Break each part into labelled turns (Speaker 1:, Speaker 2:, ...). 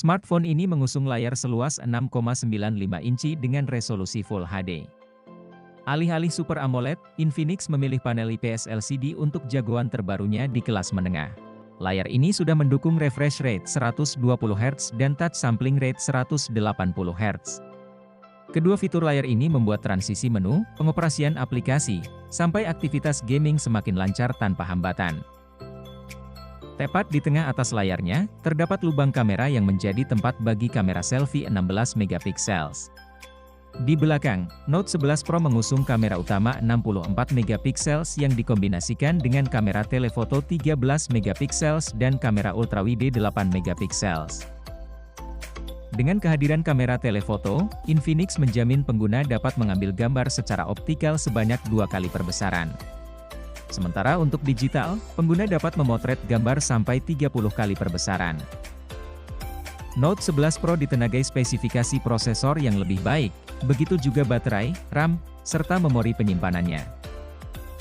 Speaker 1: Smartphone ini mengusung layar seluas 6,95 inci dengan resolusi Full HD. Alih-alih Super AMOLED, Infinix memilih panel IPS LCD untuk jagoan terbarunya di kelas menengah. Layar ini sudah mendukung refresh rate 120 Hz dan touch sampling rate 180 Hz. Kedua fitur layar ini membuat transisi menu, pengoperasian aplikasi, sampai aktivitas gaming semakin lancar tanpa hambatan. Tepat di tengah atas layarnya, terdapat lubang kamera yang menjadi tempat bagi kamera selfie 16 megapiksel. Di belakang, Note 11 Pro mengusung kamera utama 64 megapiksel yang dikombinasikan dengan kamera telefoto 13 megapiksel dan kamera ultrawide 8 megapiksel. Dengan kehadiran kamera telefoto, Infinix menjamin pengguna dapat mengambil gambar secara optikal sebanyak 2 kali perbesaran. Sementara untuk digital, pengguna dapat memotret gambar sampai 30 kali perbesaran. Note 11 Pro ditenagai spesifikasi prosesor yang lebih baik, begitu juga baterai, RAM, serta memori penyimpanannya.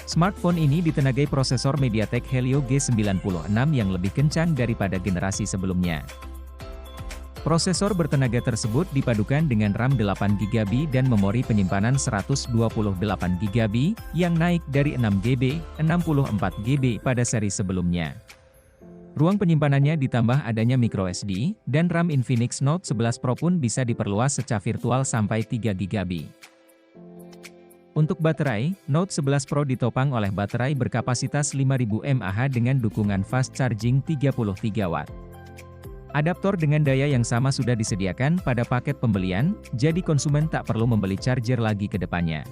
Speaker 1: Smartphone ini ditenagai prosesor MediaTek Helio G96 yang lebih kencang daripada generasi sebelumnya. Prosesor bertenaga tersebut dipadukan dengan RAM 8GB dan memori penyimpanan 128GB, yang naik dari 6GB, 64GB pada seri sebelumnya. Ruang penyimpanannya ditambah adanya microSD, dan RAM Infinix Note 11 Pro pun bisa diperluas secara virtual sampai 3GB. Untuk baterai, Note 11 Pro ditopang oleh baterai berkapasitas 5000 mAh dengan dukungan fast charging 33 Watt. Adaptor dengan daya yang sama sudah disediakan pada paket pembelian, jadi konsumen tak perlu membeli charger lagi ke depannya.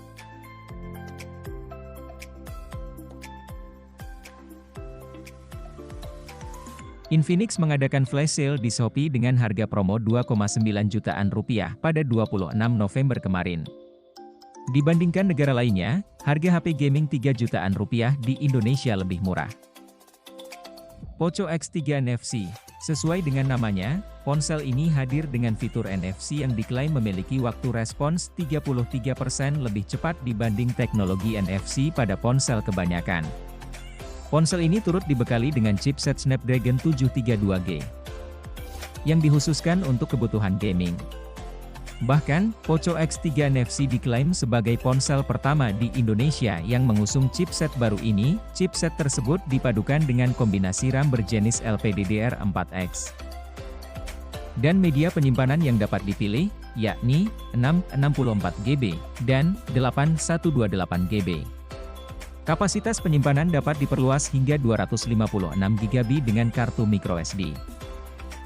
Speaker 1: Infinix mengadakan flash sale di Shopee dengan harga promo 2,9 jutaan rupiah pada 26 November kemarin. Dibandingkan negara lainnya, harga HP gaming 3 jutaan rupiah di Indonesia lebih murah. Poco X3 NFC. Sesuai dengan namanya, ponsel ini hadir dengan fitur NFC yang diklaim memiliki waktu respons 33% lebih cepat dibanding teknologi NFC pada ponsel kebanyakan. Ponsel ini turut dibekali dengan chipset Snapdragon 732G yang dikhususkan untuk kebutuhan gaming. Bahkan, Poco X3 NFC diklaim sebagai ponsel pertama di Indonesia yang mengusung chipset baru ini. Chipset tersebut dipadukan dengan kombinasi RAM berjenis LPDDR4X. Dan media penyimpanan yang dapat dipilih, yakni 664GB dan 8128GB. Kapasitas penyimpanan dapat diperluas hingga 256GB dengan kartu microSD.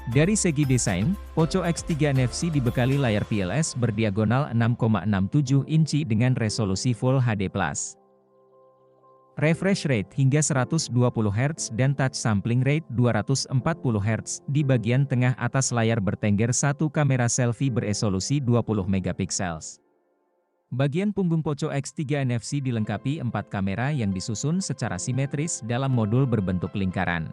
Speaker 1: Dari segi desain, Poco X3 NFC dibekali layar PLS berdiagonal 6,67 inci dengan resolusi Full HD+. Refresh rate hingga 120 Hz dan touch sampling rate 240 Hz. Di bagian tengah atas layar bertengger satu kamera selfie beresolusi 20 megapiksel. Bagian punggung Poco X3 NFC dilengkapi 4 kamera yang disusun secara simetris dalam modul berbentuk lingkaran.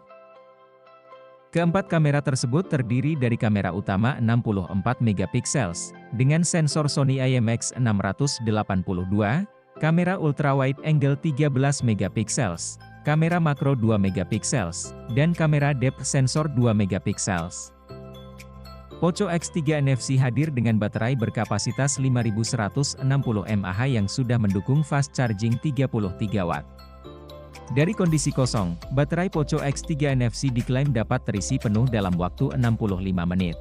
Speaker 1: Keempat kamera tersebut terdiri dari kamera utama 64 megapiksel, dengan sensor Sony IMX682, kamera ultrawide angle 13 megapiksel, kamera makro 2 megapiksel, dan kamera depth sensor 2 megapiksel. Poco X3 NFC hadir dengan baterai berkapasitas 5160 mAh yang sudah mendukung fast charging 33 Watt. Dari kondisi kosong, baterai Poco X3 NFC diklaim dapat terisi penuh dalam waktu 65 menit.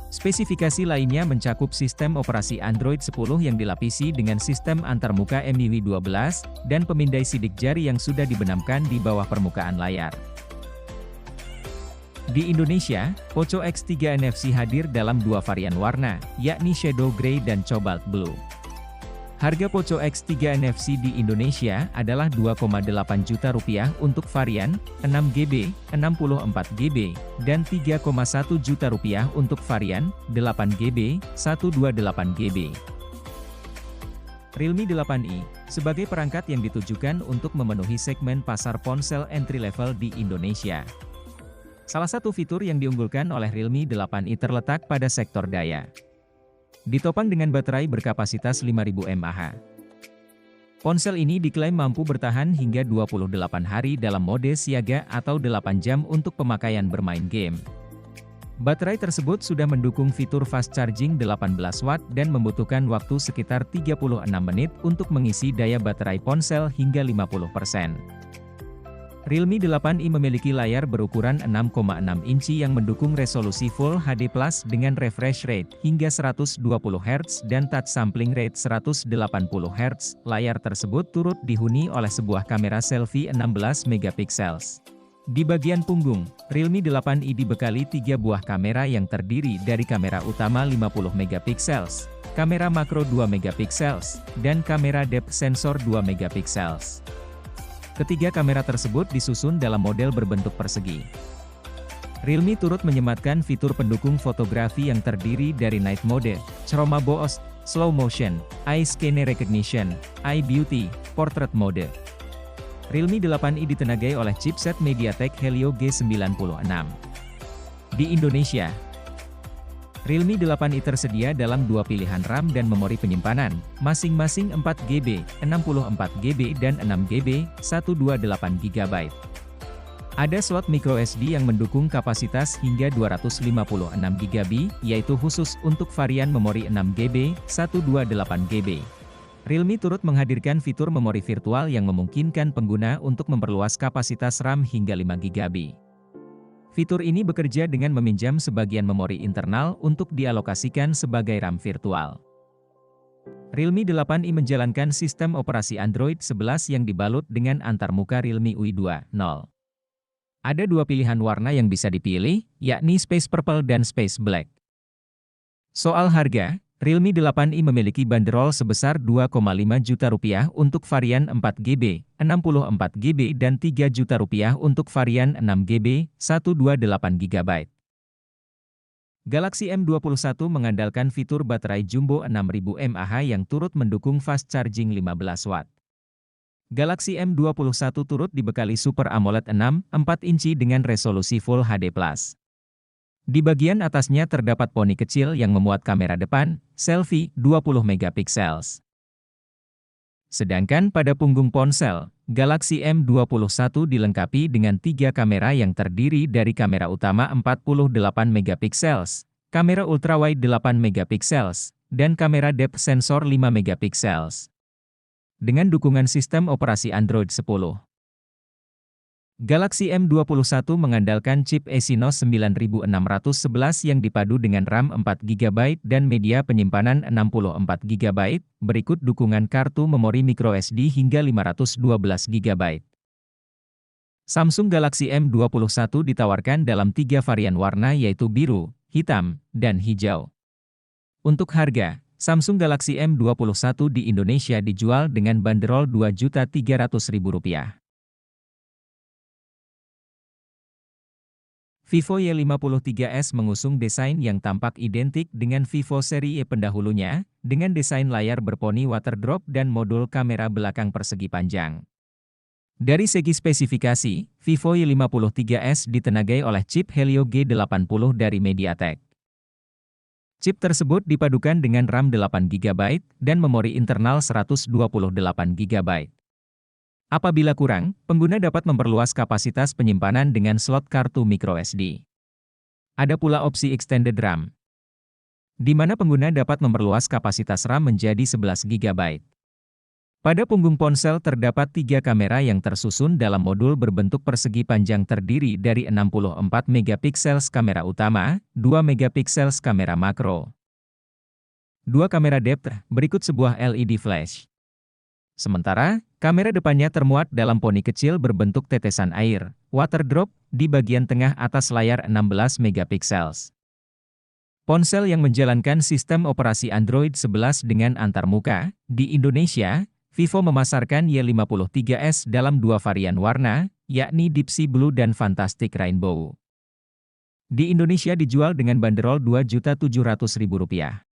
Speaker 1: Spesifikasi lainnya mencakup sistem operasi Android 10 yang dilapisi dengan sistem antarmuka MIUI 12, dan pemindai sidik jari yang sudah dibenamkan di bawah permukaan layar. Di Indonesia, Poco X3 NFC hadir dalam 2 varian warna, yakni Shadow Grey dan Cobalt Blue. Harga Poco X3 NFC di Indonesia adalah 2,8 juta rupiah untuk varian 6GB, 64GB, dan 3,1 juta rupiah untuk varian 8GB, 128GB. Realme 8i, sebagai perangkat yang ditujukan untuk memenuhi segmen pasar ponsel entry level di Indonesia. Salah satu fitur yang diunggulkan oleh Realme 8i terletak pada sektor daya. Ditopang dengan baterai berkapasitas 5000 mAh. Ponsel ini diklaim mampu bertahan hingga 28 hari dalam mode siaga atau 8 jam untuk pemakaian bermain game. Baterai tersebut sudah mendukung fitur fast charging 18 watt dan membutuhkan waktu sekitar 36 menit untuk mengisi daya baterai ponsel hingga 50%. Realme 8i memiliki layar berukuran 6,6 inci yang mendukung resolusi Full HD Plus dengan refresh rate hingga 120 Hz dan touch sampling rate 180 Hz. Layar tersebut turut dihuni oleh sebuah kamera selfie 16 megapiksel. Di bagian punggung, Realme 8i dibekali 3 buah kamera yang terdiri dari kamera utama 50 megapiksel, kamera makro 2 megapiksel, dan kamera depth sensor 2 megapiksel. Ketiga kamera tersebut disusun dalam model berbentuk persegi. Realme turut menyematkan fitur pendukung fotografi yang terdiri dari Night Mode, Chroma Boos, Slow Motion, Eye Scan Recognition, Eye Beauty, Portrait Mode. Realme 8i ditenagai oleh chipset MediaTek Helio G96. Di Indonesia, Realme 8i tersedia dalam dua pilihan RAM dan memori penyimpanan, masing-masing 4GB, 64GB dan 6GB, 128GB. Ada slot microSD yang mendukung kapasitas hingga 256GB, yaitu khusus untuk varian memori 6GB, 128GB. Realme turut menghadirkan fitur memori virtual yang memungkinkan pengguna untuk memperluas kapasitas RAM hingga 5GB. Fitur ini bekerja dengan meminjam sebagian memori internal untuk dialokasikan sebagai RAM virtual. Realme 8i menjalankan sistem operasi Android 11 yang dibalut dengan antarmuka Realme UI 2.0. Ada dua pilihan warna yang bisa dipilih, yakni Space Purple dan Space Black. Soal harga, Realme 8i memiliki bandrol sebesar Rp2,5 juta untuk varian 4GB, 64GB dan Rp3 juta untuk varian 6GB, 128GB. Galaxy M21 mengandalkan fitur baterai jumbo 6000 mAh yang turut mendukung fast charging 15 watt. Galaxy M21 turut dibekali Super AMOLED 6,4 inci dengan resolusi Full HD+. Di bagian atasnya terdapat poni kecil yang memuat kamera depan, selfie, 20 megapiksel. Sedangkan pada punggung ponsel, Galaxy M21 dilengkapi dengan 3 kamera yang terdiri dari kamera utama 48 megapiksel, kamera ultrawide 8 megapiksel, dan kamera depth sensor 5 megapiksel. Dengan dukungan sistem operasi Android 10. Galaxy M21 mengandalkan chip Exynos 9611 yang dipadu dengan RAM 4GB dan media penyimpanan 64GB, berikut dukungan kartu memori microSD hingga 512GB. Samsung Galaxy M21 ditawarkan dalam 3 varian warna yaitu biru, hitam, dan hijau. Untuk harga, Samsung Galaxy M21 di Indonesia dijual dengan bandrol Rp2.300.000. Vivo Y53s mengusung desain yang tampak identik dengan Vivo seri Y pendahulunya, dengan desain layar berponi waterdrop dan modul kamera belakang persegi panjang. Dari segi spesifikasi, Vivo Y53s ditenagai oleh chip Helio G80 dari MediaTek. Chip tersebut dipadukan dengan RAM 8GB dan memori internal 128GB. Apabila kurang, pengguna dapat memperluas kapasitas penyimpanan dengan slot kartu microSD. Ada pula opsi extended RAM, di mana pengguna dapat memperluas kapasitas RAM menjadi 11GB. Pada punggung ponsel terdapat 3 kamera yang tersusun dalam modul berbentuk persegi panjang terdiri dari 64 megapiksel kamera utama, 2 megapiksel kamera makro, 2 kamera depth, berikut sebuah LED flash. Sementara, kamera depannya termuat dalam poni kecil berbentuk tetesan air, waterdrop, di bagian tengah atas layar 16 megapiksel. Ponsel yang menjalankan sistem operasi Android 11 dengan antarmuka, di Indonesia, Vivo memasarkan Y53s dalam 2 varian warna, yakni Deep Sea Blue dan Fantastic Rainbow. Di Indonesia dijual dengan bandrol Rp2.700.000.